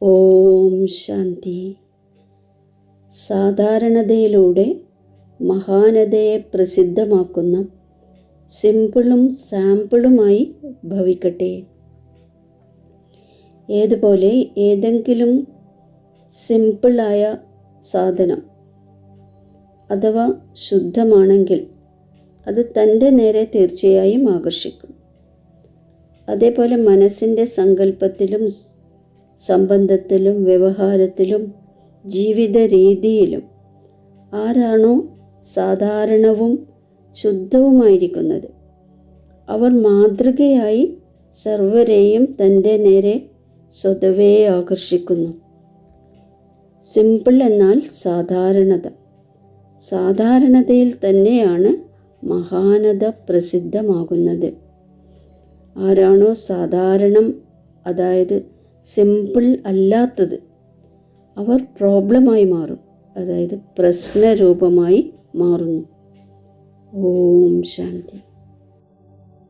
ഓം ശാന്തി. സാധാരണതയിലൂടെ മഹാനതയെ പ്രസിദ്ധമാക്കുന്ന സിമ്പിളും സാമ്പിളുമായി ഭവിക്കട്ടെ. ഏതുപോലെ ഏതെങ്കിലും സിമ്പിളായ സാധനം അഥവാ ശുദ്ധമാണെങ്കിൽ അത് തൻ്റെ നേരെ തീർച്ചയായും ആകർഷിക്കും. അതേപോലെ മനസ്സിൻ്റെ സങ്കല്പത്തിലും സംബന്ധത്തിലും വ്യവഹാരത്തിലും ജീവിത രീതിയിലും ആരാണോ സാധാരണവും ശുദ്ധവുമായിരിക്കുന്നത് അവർ മാതൃകയായി സർവരെയും തൻ്റെ നേരെ സ്വതവേ ആകർഷിക്കുന്നു. സിമ്പിൾ എന്നാൽ സാധാരണത. സാധാരണതയിൽ തന്നെയാണ് മഹാനത പ്രസിദ്ധമാകുന്നത്. ആരാണോ സാധാരണം, അതായത് സിമ്പിൾ അല്ലാത്തത്, അവർ പ്രോബ്ലമായി മാറും, അതായത് പ്രശ്നരൂപമായി മാറുന്നു. ഓം ശാന്തി.